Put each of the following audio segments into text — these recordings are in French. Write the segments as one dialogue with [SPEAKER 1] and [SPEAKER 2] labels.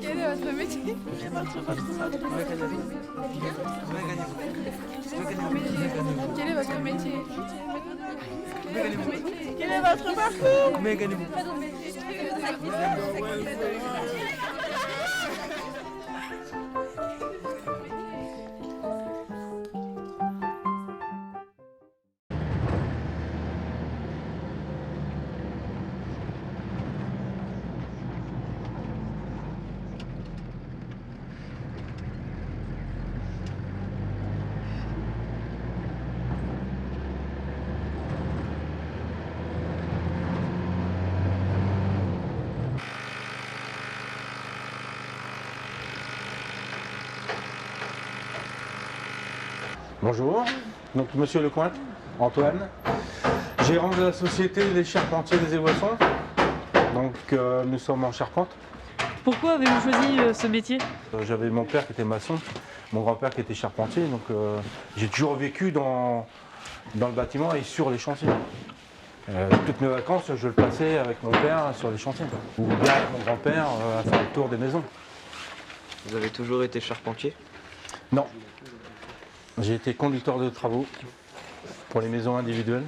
[SPEAKER 1] Quel est votre métier? Quel est votre métier? Quel est votre parcours?
[SPEAKER 2] Bonjour, donc Monsieur Lecointe, Antoine, gérant de la société Les Charpentiers des Évoissons. Donc nous sommes en charpente.
[SPEAKER 3] Pourquoi avez-vous choisi ce métier?
[SPEAKER 2] J'avais mon père qui était maçon, mon grand-père qui était charpentier, donc j'ai toujours vécu dans le bâtiment et sur les chantiers. Toutes mes vacances, je le passais avec mon père sur les chantiers, ou bien avec mon grand-père à faire le tour des maisons.
[SPEAKER 4] Vous avez toujours été charpentier?
[SPEAKER 2] Non. J'ai été conducteur de travaux pour les maisons individuelles,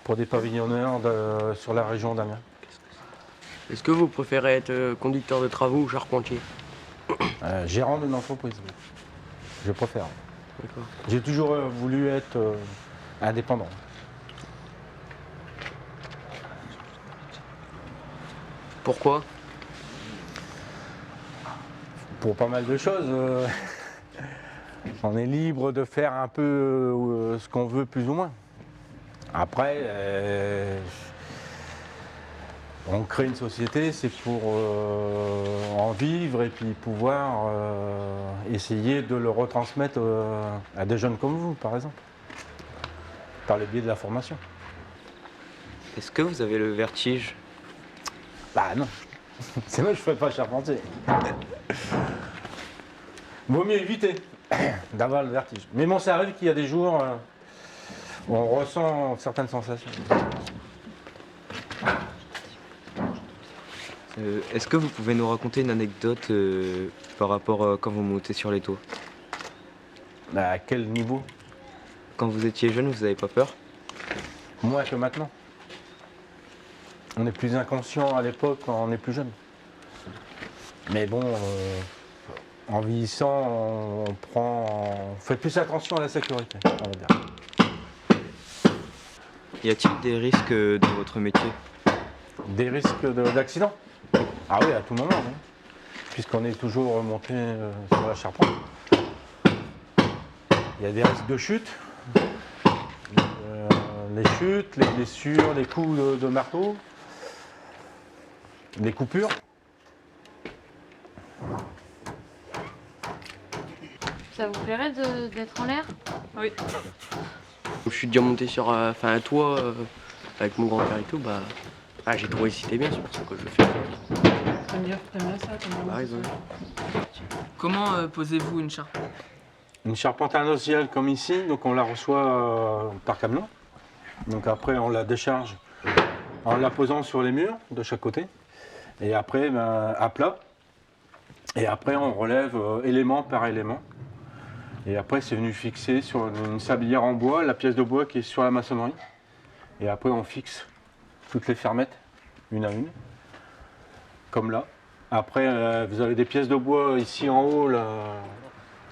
[SPEAKER 2] pour des pavillonneurs sur la région d'Amiens.
[SPEAKER 4] Est-ce que vous préférez être conducteur de travaux ou charpentier?
[SPEAKER 2] Gérant d'une entreprise, je préfère.
[SPEAKER 4] D'accord.
[SPEAKER 2] J'ai toujours voulu être indépendant.
[SPEAKER 4] Pourquoi?
[SPEAKER 2] Pour pas mal de choses. On est libre de faire un peu ce qu'on veut, plus ou moins. Après, on crée une société, c'est pour en vivre et puis pouvoir essayer de le retransmettre à des jeunes comme vous, par exemple, par le biais de la formation.
[SPEAKER 4] Est-ce que vous avez le vertige?
[SPEAKER 2] Bah non, c'est moi je ne ferais pas charpentier. Vaut mieux éviter d'avoir le vertige. Mais bon, ça arrive qu'il y a des jours où on ressent certaines sensations.
[SPEAKER 4] Est-ce que vous pouvez nous raconter une anecdote par rapport quand vous montez sur les toits?
[SPEAKER 2] Bah, à quel niveau?
[SPEAKER 4] Quand vous étiez jeune, vous n'avez pas peur?
[SPEAKER 2] Moins que maintenant. On est plus inconscient à l'époque quand on est plus jeune. Mais bon, en vieillissant, on fait plus attention à la sécurité, on va dire.
[SPEAKER 4] Y a-t-il des risques dans votre métier?
[SPEAKER 2] Des risques d'accident? Ah oui, à tout moment, hein, puisqu'on est toujours monté sur la charpente. Il y a des risques de chute, les chutes, les blessures, les coups de marteau, les coupures.
[SPEAKER 5] Ça vous plairait d'être en l'air?
[SPEAKER 3] Oui.
[SPEAKER 4] Je suis déjà monté sur un toit avec mon grand-père et tout, j'ai trouvé que c'était bien, c'est pour ça que je le fais.
[SPEAKER 3] T'aimes bien ça?
[SPEAKER 4] Bah, raison.
[SPEAKER 3] Comment posez-vous une charpente?
[SPEAKER 2] Une charpente inertielle comme ici, donc on la reçoit par camion. Donc après on la décharge en la posant sur les murs de chaque côté. Et après à plat. Et après on relève élément par élément. Et après c'est venu fixer sur une sablière en bois, la pièce de bois qui est sur la maçonnerie. Et après on fixe toutes les fermettes, une à une. Comme là. Après vous avez des pièces de bois ici en haut là.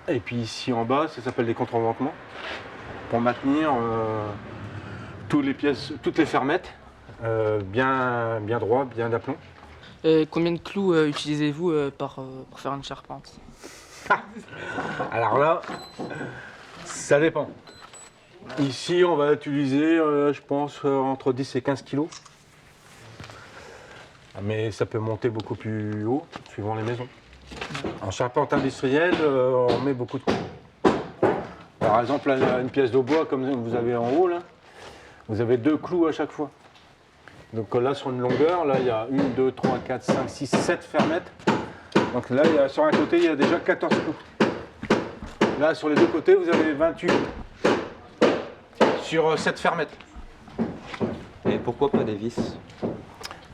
[SPEAKER 2] Et puis ici en bas, ça s'appelle des contreventements, pour maintenir toutes les fermettes bien droit, bien d'aplomb.
[SPEAKER 3] Combien de clous utilisez-vous pour faire une charpente?
[SPEAKER 2] Alors là, ça dépend. Ici, on va utiliser, je pense, entre 10 et 15 kilos. Mais ça peut monter beaucoup plus haut, suivant les maisons. En charpente industrielle, on met beaucoup de clous. Par exemple, là, une pièce de bois comme vous avez en haut, là, vous avez 2 clous à chaque fois. Donc là, sur une longueur, là, il y a 1, 2, 3, 4, 5, 6, 7 fermettes. Donc là, sur un côté, il y a déjà 14 clous. Là, sur les deux côtés, vous avez 28 sur 7 fermettes.
[SPEAKER 4] Et pourquoi pas des vis?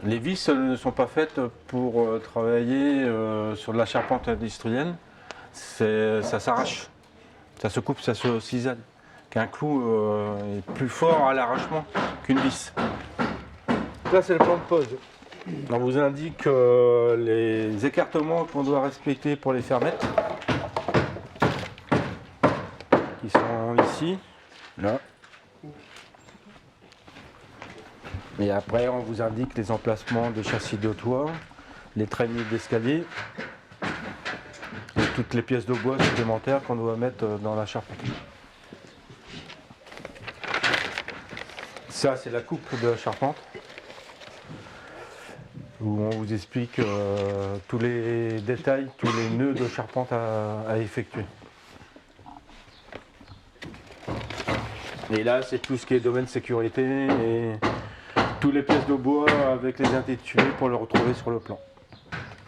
[SPEAKER 2] Les vis ne sont pas faites pour travailler sur de la charpente industrielle. Ça s'arrache, ça se coupe, ça se cisaille. Qu'un clou est plus fort à l'arrachement qu'une vis. Là, c'est le plan de pose. On vous indique les écartements qu'on doit respecter pour les faire mettre. Qui sont ici, là. Et après, on vous indique les emplacements de châssis de toit, les traînées d'escalier et toutes les pièces de bois supplémentaires qu'on doit mettre dans la charpente. Ça, c'est la coupe de la charpente, où on vous explique tous les détails, tous les nœuds de charpente à effectuer. Et là, c'est tout ce qui est domaine sécurité et toutes les pièces de bois avec les intitulés pour le retrouver sur le plan.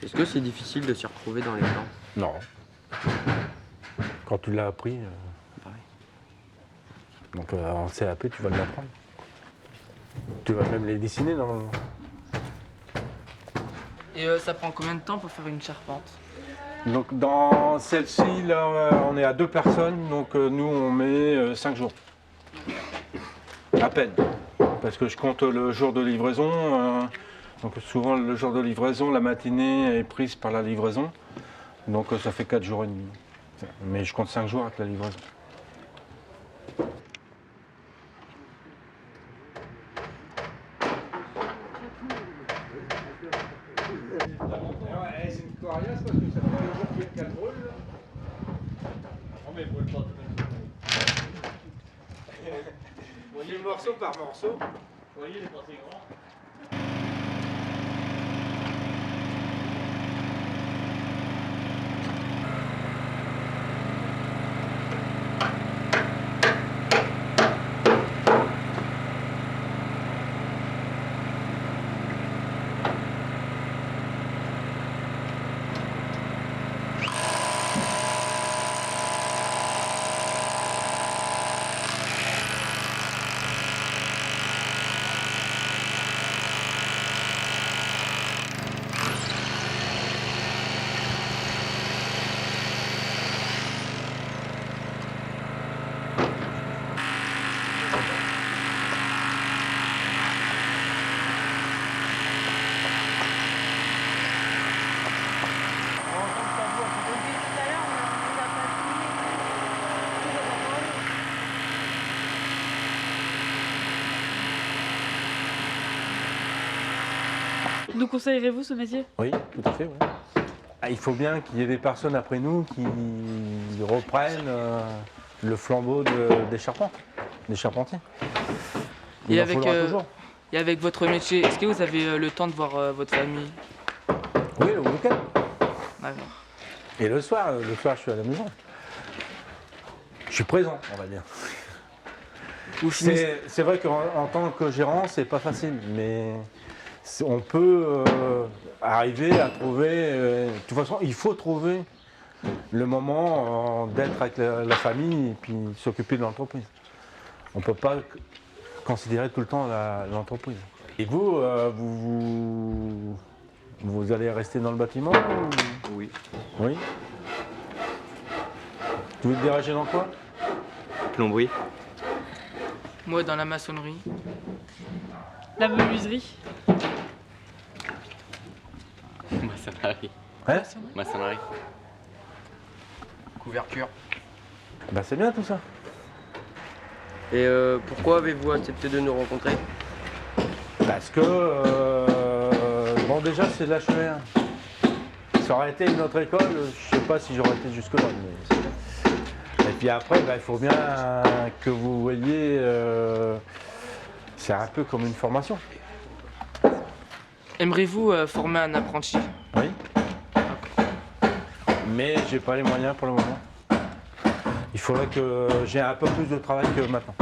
[SPEAKER 4] Est-ce que c'est difficile de s'y retrouver dans les plans?
[SPEAKER 2] Non. Quand tu l'as appris,
[SPEAKER 4] Pareil.
[SPEAKER 2] donc en CAP, tu vas l'apprendre. Tu vas même les dessiner normalement.
[SPEAKER 3] Et ça prend combien de temps pour faire une charpente?
[SPEAKER 2] Donc dans celle-ci, là, on est à 2 personnes, donc nous on met 5 jours. À peine. Parce que je compte le jour de livraison. Donc souvent le jour de livraison, la matinée est prise par la livraison. Donc ça fait 4 jours et demi. Mais je compte 5 jours avec la livraison. C'est une coriace parce que ça fait un jour qu'elle brûle. Mais brûle pas. Voyez morceau par morceau. Vous voyez les parties grands.
[SPEAKER 6] Nous conseillerez-vous ce métier?
[SPEAKER 2] Oui, tout à fait. Oui. Ah, il faut bien qu'il y ait des personnes après nous qui reprennent le flambeau des charpentes, des charpentiers. Il
[SPEAKER 3] Et
[SPEAKER 2] en
[SPEAKER 3] avec,
[SPEAKER 2] faudra toujours.
[SPEAKER 3] et avec votre métier, est-ce que vous avez le temps de voir votre famille?
[SPEAKER 2] Oui, le week-end.
[SPEAKER 3] D'accord.
[SPEAKER 2] Et le soir, je suis à la maison. Je suis présent, on va dire.
[SPEAKER 3] Vous finissez-
[SPEAKER 2] C'est vrai qu'en tant que gérant, c'est pas facile, mais on peut arriver à trouver. De toute façon, il faut trouver le moment d'être avec la famille et puis s'occuper de l'entreprise. On ne peut pas considérer tout le temps l'entreprise. Et vous, vous allez rester dans le bâtiment ou...
[SPEAKER 4] Oui.
[SPEAKER 2] Oui. Tu veux te dérager dans quoi?
[SPEAKER 4] Plomberie.
[SPEAKER 3] Moi, dans la maçonnerie.
[SPEAKER 6] La menuiserie?
[SPEAKER 4] Maçonnerie.
[SPEAKER 2] Hein?
[SPEAKER 4] Maçonnerie. Couverture.
[SPEAKER 2] Bah c'est bien tout ça.
[SPEAKER 4] Et pourquoi avez-vous accepté de nous rencontrer?
[SPEAKER 2] Parce que, bon déjà c'est de l'HER. Ça aurait été une autre école, je sais pas si j'aurais été jusque-là. Mais... Et puis après, bah, il faut bien que vous voyez, c'est un peu comme une formation.
[SPEAKER 3] Aimeriez-vous former un apprenti?
[SPEAKER 2] Oui. Mais j'ai pas les moyens pour le moment. Il faudrait que j'ai un peu plus de travail que maintenant.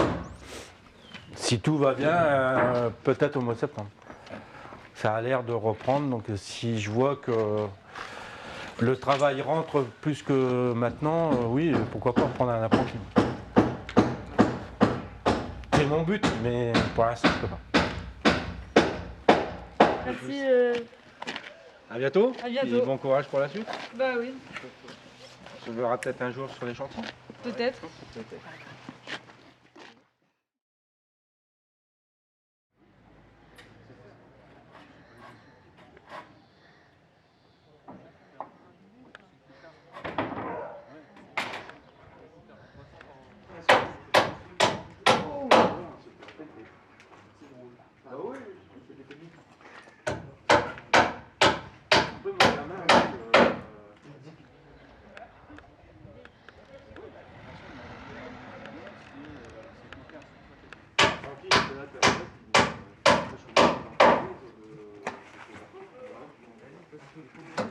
[SPEAKER 2] Si tout va bien, peut-être au mois de septembre. Ça a l'air de reprendre, donc si je vois que le travail rentre plus que maintenant, oui, pourquoi pas prendre un apprenti. C'est mon but, mais pour l'instant, je peux pas.
[SPEAKER 6] Merci.
[SPEAKER 2] À bientôt.
[SPEAKER 6] À bientôt.
[SPEAKER 2] Et bon courage pour la suite.
[SPEAKER 6] Bah oui,
[SPEAKER 2] On se verra peut-être un jour sur les chantiers.
[SPEAKER 6] peut-être.
[SPEAKER 2] Tranquille,